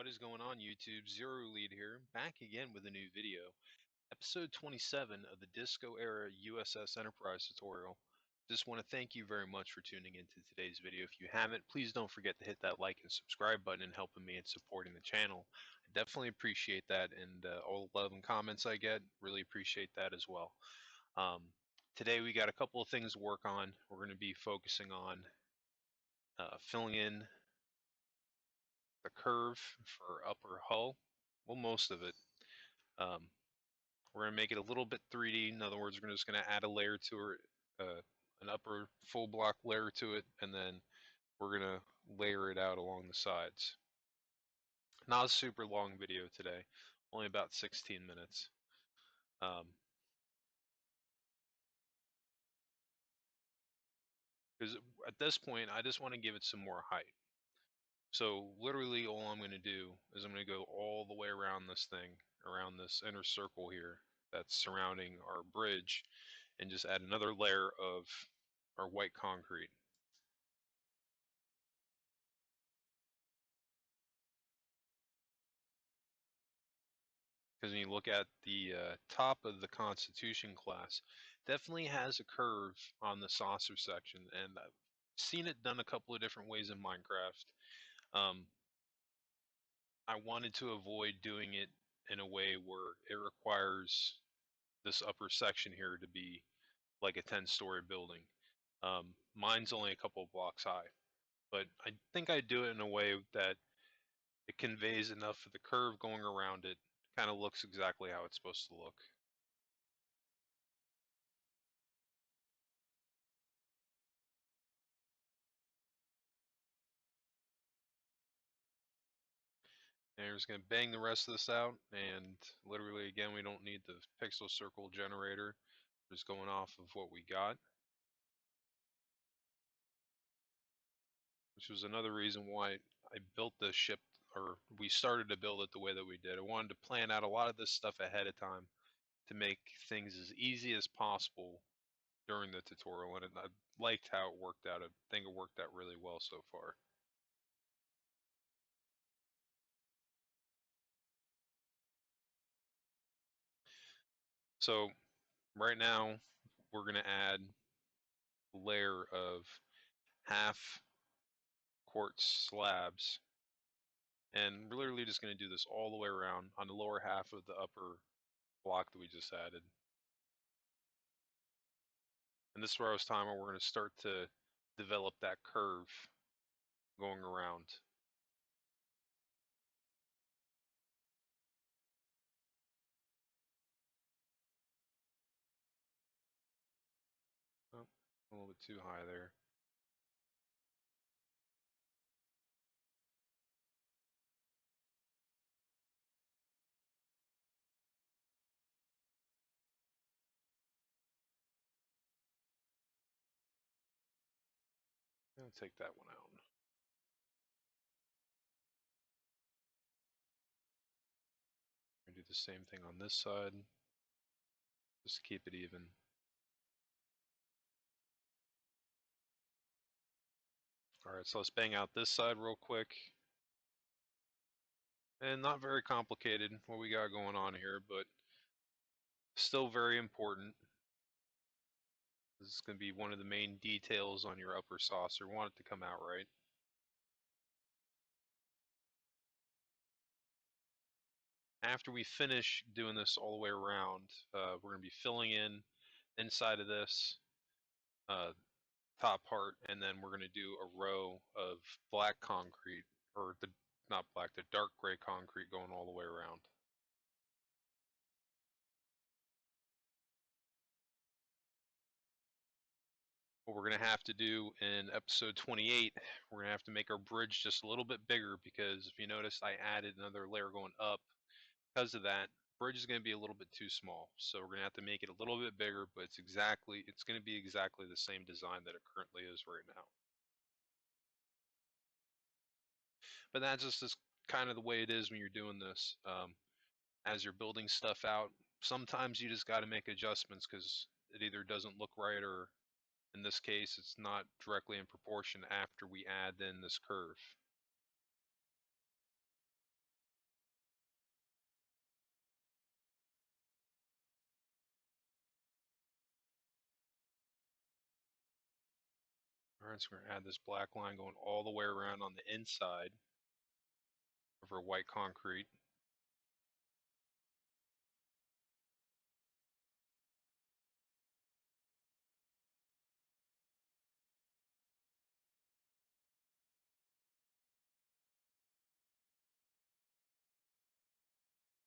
What is going on, YouTube? Zero Lead here, back again with a new video. Episode 27 of the Disco Era U.S.S. Enterprise tutorial. Just want to thank you very much for tuning into today's video. If you haven't, please don't forget to hit that like and subscribe button and helping me in supporting the channel. I definitely appreciate that, and all the love and comments I get, really appreciate that as well. Today we got a couple of things to work on. We're going to be focusing on filling in the curve for upper hull. Well, most of it. Um, we're going to make it a little bit 3D. In other words, we're just going to add a layer to it, an upper full block layer to it, and then we're going to layer it out along the sides. Not a super long video today, only about 16 minutes. Because at this point, I just want to give it some more height. So literally all I'm going to do is I'm going to go all the way around this thing, around this inner circle here that's surrounding our bridge, and just add another layer of our white concrete. Because when you look at the top of the Constitution class, definitely has a curve on the saucer section, and I've seen it done a couple of different ways in Minecraft. I wanted to avoid doing it in a way where it requires this upper section here to be like a 10-story building. Mine's only a couple of blocks high, but I think I do it in a way that it conveys enough of the curve going around it, kind of looks exactly how it's supposed to look. And we're just going to bang the rest of this out, and literally again, we don't need the pixel circle generator. We're just going off of what we got. Which was another reason why I built this ship, or we started to build it the way that we did. I wanted to plan out a lot of this stuff ahead of time to make things as easy as possible during the tutorial, and I liked how it worked out. I think it worked out really well so far. So right now we're going to add a layer of half quartz slabs, and we're literally just going to do this all the way around on the lower half of the upper block that we just added. And this is where I was talking about we're going to start to develop that curve going around. Oh, a little bit too high there. I'll take that one out. Do the same thing on this side, just to keep it even. Alright, so let's bang out this side real quick. And not very complicated what we got going on here, but still very important. This is going to be one of the main details on your upper saucer. Want it to come out right. After we finish doing this all the way around, we're going to be filling in inside of this top part, and then we're going to do a row of black concrete, or the not black, the dark gray concrete going all the way around. What we're going to have to do in episode 28, we're going to have to make our bridge just a little bit bigger, because if you notice, I added another layer going up. Because of that, bridge is going to be a little bit too small, so we're going to have to make it a little bit bigger, but it's going to be exactly the same design that it currently is right now. But that's just kind of the way it is when you're doing this. As you're building stuff out, sometimes you just got to make adjustments because it either doesn't look right, or in this case, it's not directly in proportion after we add in this curve. Alright, so we're gonna add this black line going all the way around on the inside of our white concrete.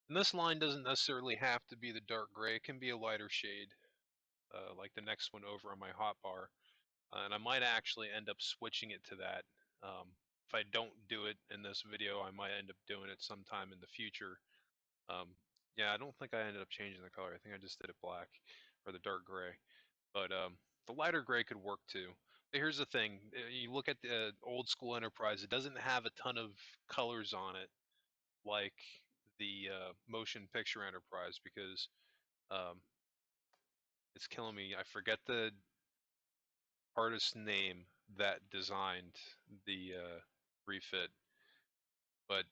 And this line doesn't necessarily have to be the dark gray, it can be a lighter shade, like the next one over on my hotbar. And I might actually end up switching it to that. If I don't do it in this video, I might end up doing it sometime in the future. Um, yeah, I don't think I ended up changing the color. I think I just did it black or the dark gray. But the lighter gray could work too. But here's the thing: you look at the old school Enterprise; it doesn't have a ton of colors on it like the motion picture Enterprise because um, it's killing me. I forget the artist's name that designed the refit, but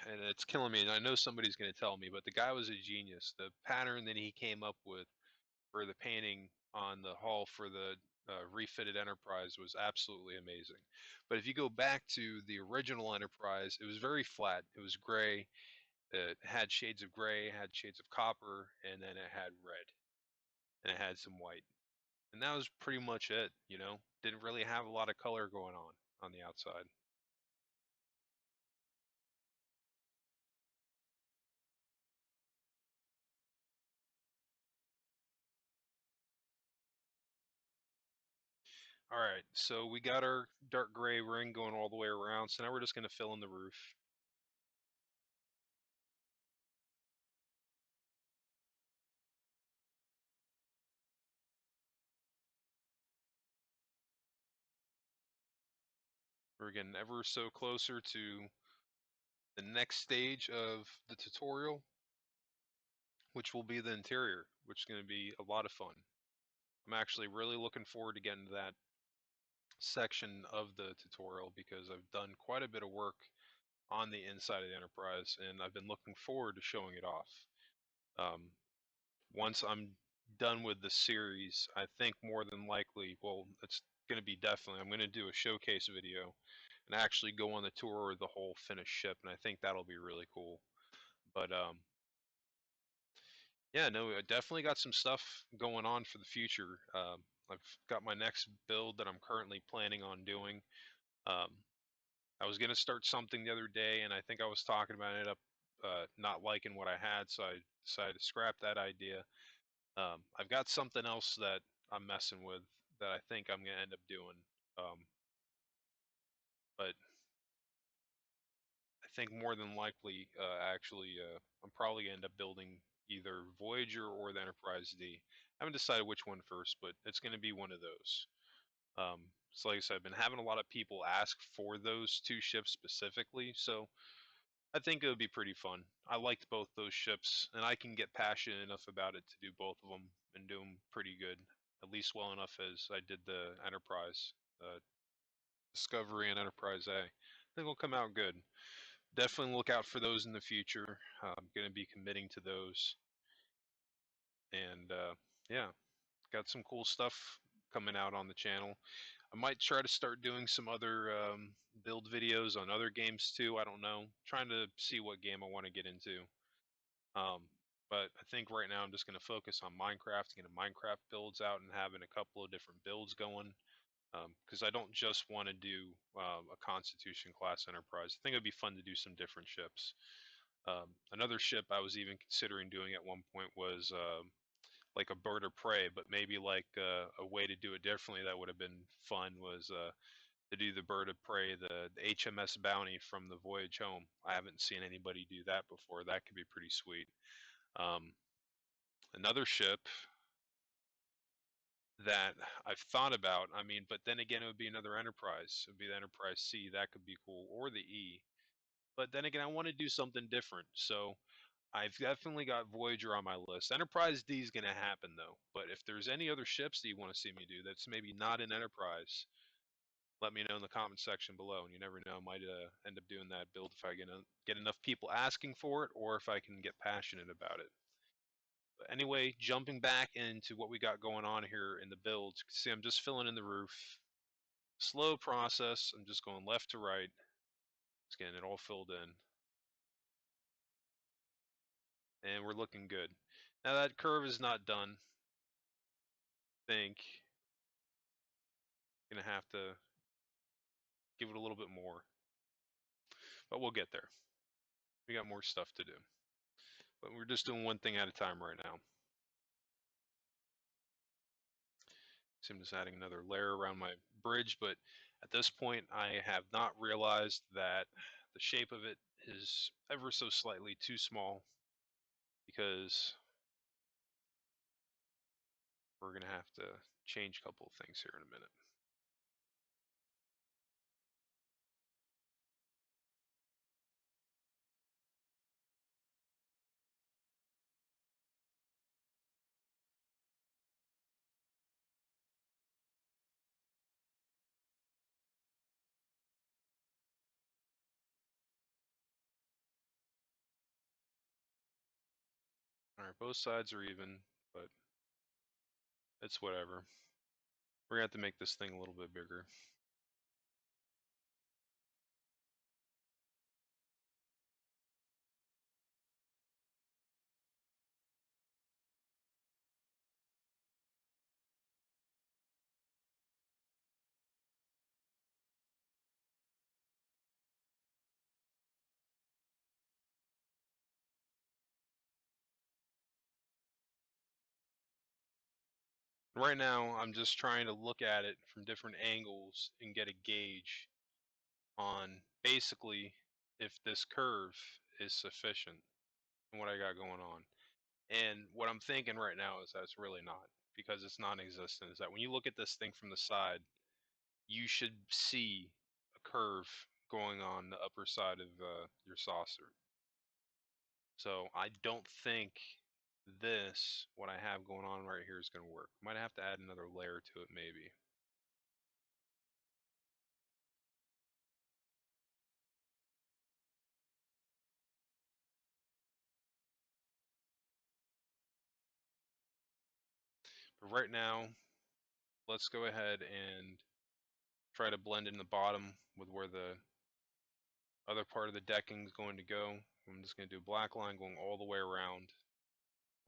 and it's killing me. And I know somebody's going to tell me, but the guy was a genius. The pattern that he came up with for the painting on the hull for the refitted Enterprise was absolutely amazing. But if you go back to the original Enterprise, it was very flat. It was gray. It had shades of gray, had shades of copper, and then it had red, and it had some white. And that was pretty much it, you know? Didn't really have a lot of color going on the outside. All right, so we got our dark gray ring going all the way around, so now we're just going to fill in the roof. We're getting ever so closer to the next stage of the tutorial, which will be the interior, which is going to be a lot of fun. I'm actually really looking forward to getting to that section of the tutorial because I've done quite a bit of work on the inside of the Enterprise, and I've been looking forward to showing it off. Um, Once I'm done with the series, I think more than likely, well, it's going to be definitely, I'm going to do a showcase video and actually go on the tour of the whole finished ship, and I think that'll be really cool. But yeah, no, I definitely got some stuff going on for the future. I've got my next build that I'm currently planning on doing. Um, I was going to start something the other day, and I think I was talking about it up, not liking what I had, so I decided to scrap that idea. I've got something else that I'm messing with that I think I'm going to end up doing. Um, but I think more than likely, I'm probably going to end up building either Voyager or the Enterprise D. I haven't decided which one first, but it's going to be one of those. So like I said, I've been having a lot of people ask for those two ships specifically, so I think it would be pretty fun. I liked both those ships, and I can get passionate enough about it to do both of them and do them pretty good, at least well enough as I did the Enterprise, Discovery, and Enterprise A. I think it'll come out good. Definitely look out for those in the future. I'm going to be committing to those, and yeah, got some cool stuff coming out on the channel. I might try to start doing some other build videos on other games too. I don't know. Trying to see what game I want to get into. But I think right now I'm just going to focus on Minecraft, getting Minecraft builds out and having a couple of different builds going. Because I don't just want to do a Constitution class Enterprise. I think it would be fun to do some different ships. Another ship I was even considering doing at one point was like a bird of prey, but maybe like a way to do it differently that would have been fun was to do the bird of prey, the HMS Bounty from the voyage home. I haven't seen anybody do that before. That could be pretty sweet. Um, Another ship that I've thought about, I mean, but then again, it would be another Enterprise. It would be the Enterprise C. That could be cool, or the E. But then again, I want to do something different. So I've definitely got Voyager on my list. Enterprise D is going to happen though. But if there's any other ships that you want to see me do that's maybe not in Enterprise, let me know in the comment section below. And you never know, I might end up doing that build if I get enough people asking for it, or if I can get passionate about it. But anyway, jumping back into what we got going on here in the builds, see I'm just filling in the roof. Slow process. I'm just going left to right. Just getting it all filled in. And we're looking good. Now that curve is not done. I think I'm gonna have to give it a little bit more. But we'll get there. We got more stuff to do. But we're just doing one thing at a time right now. So I'm just adding another layer around my bridge, but at this point I have not realized that the shape of it is ever so slightly too small, because we're going to have to change a couple of things here in a minute. Alright, both sides are even, but it's whatever. We're going to have to make this thing a little bit bigger. Right now, I'm just trying to look at it from different angles and get a gauge on basically if this curve is sufficient and what I got going on. And what I'm thinking right now is that it's really not, because it's non-existent. Is that when you look at this thing from the side, you should see a curve going on the upper side of your saucer. So I don't think this, what I have going on right here, is going to work. Might have to add another layer to it, maybe. But right now, let's go ahead and try to blend in the bottom with where the other part of the decking is going to go. I'm just going to do a black line going all the way around,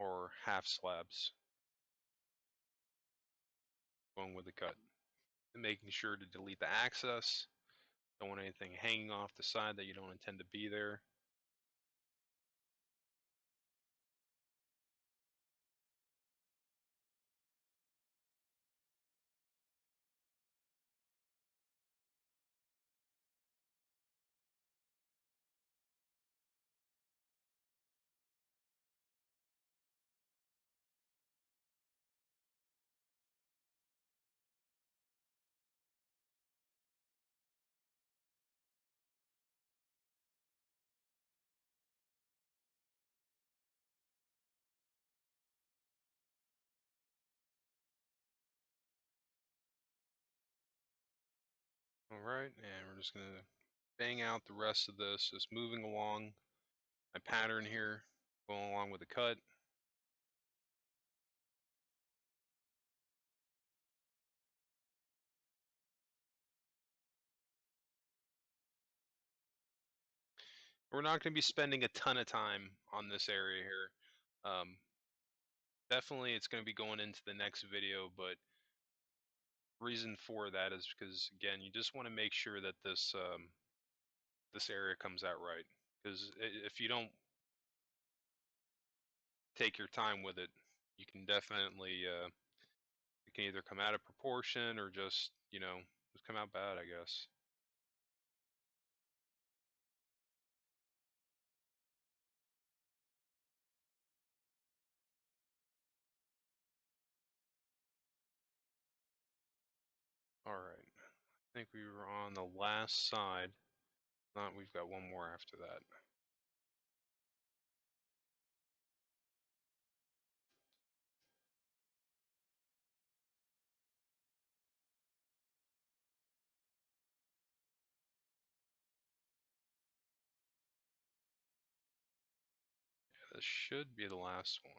or half slabs going with the cut. And making sure to delete the access. Don't want anything hanging off the side that you don't intend to be there. Alright, and we're just going to bang out the rest of this, just moving along my pattern here, going along with the cut. We're not going to be spending a ton of time on this area here. Definitely it's going to be going into the next video, but reason for that is because, again, you just want to make sure that this area comes out right. Because if you don't take your time with it, you can definitely it can either come out of proportion or just, just come out bad, I guess. Alright, I think we were on the last side. Not, we've got one more after that. Yeah, this should be the last one.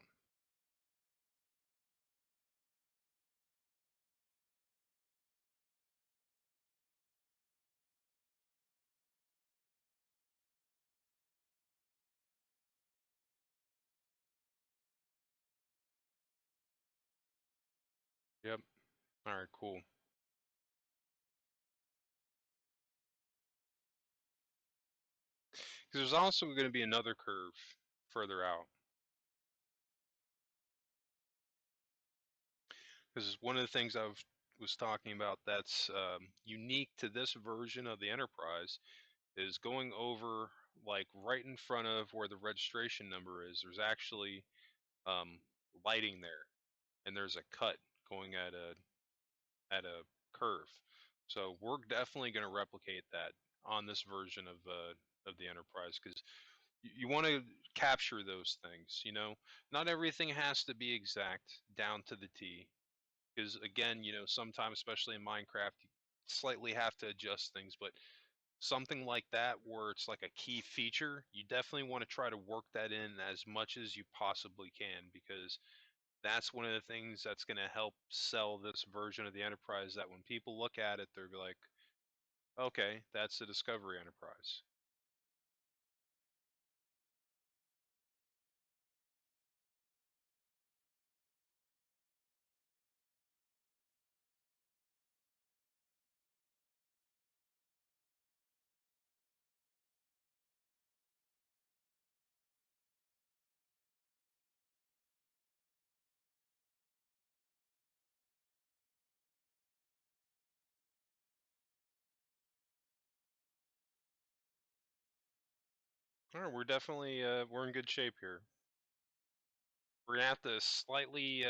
Yep. All right, cool. Because there's also going to be another curve further out. Because one of the things was talking about that's unique to this version of the Enterprise is going over like right in front of where the registration number is. There's actually um, lighting there, and there's a cut going at a curve. So we're definitely going to replicate that on this version of the Enterprise because you want to capture those things. Not everything has to be exact down to the T. Because again, sometimes, especially in Minecraft, you slightly have to adjust things. But something like that, where it's like a key feature, you definitely want to try to work that in as much as you possibly can, because that's one of the things that's going to help sell this version of the Enterprise. That when people look at it, they're like, okay, that's the Discovery Enterprise. All right, we're definitely we're in good shape here. We're gonna have to slightly,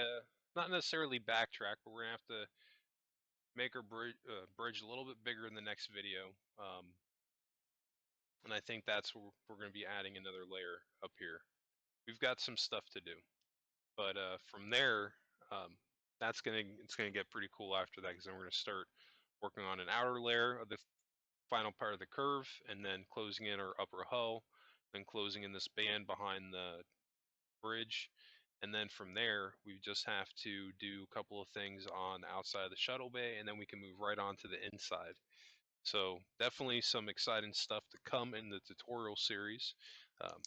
not necessarily backtrack, but we're gonna have to make our bridge a little bit bigger in the next video. And I think that's where we're going to be adding another layer up here. We've got some stuff to do, but from there, um, it's gonna get pretty cool after that, because then we're going to start working on an outer layer of the final part of the curve, and then closing in our upper hull, then closing in this band behind the bridge. And then from there, we just have to do a couple of things on the outside of the shuttle bay, and then we can move right on to the inside. So definitely some exciting stuff to come in the tutorial series. Um,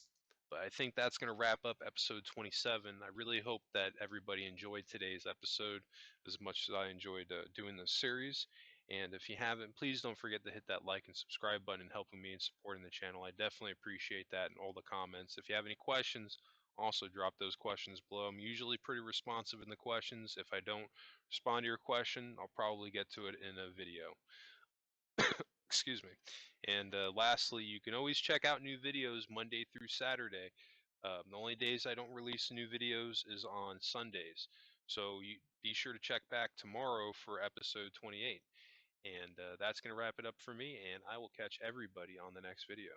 but I think that's going to wrap up episode 27. I really hope that everybody enjoyed today's episode as much as I enjoyed doing this series. And if you haven't, please don't forget to hit that like and subscribe button, helping me and supporting the channel. I definitely appreciate that and all the comments. If you have any questions, also drop those questions below. I'm usually pretty responsive in the questions. If I don't respond to your question, I'll probably get to it in a video. Excuse me. And lastly, you can always check out new videos Monday through Saturday. The only days I don't release new videos is on Sundays. So you be sure to check back tomorrow for episode 28. And that's going to wrap it up for me, and I will catch everybody on the next video.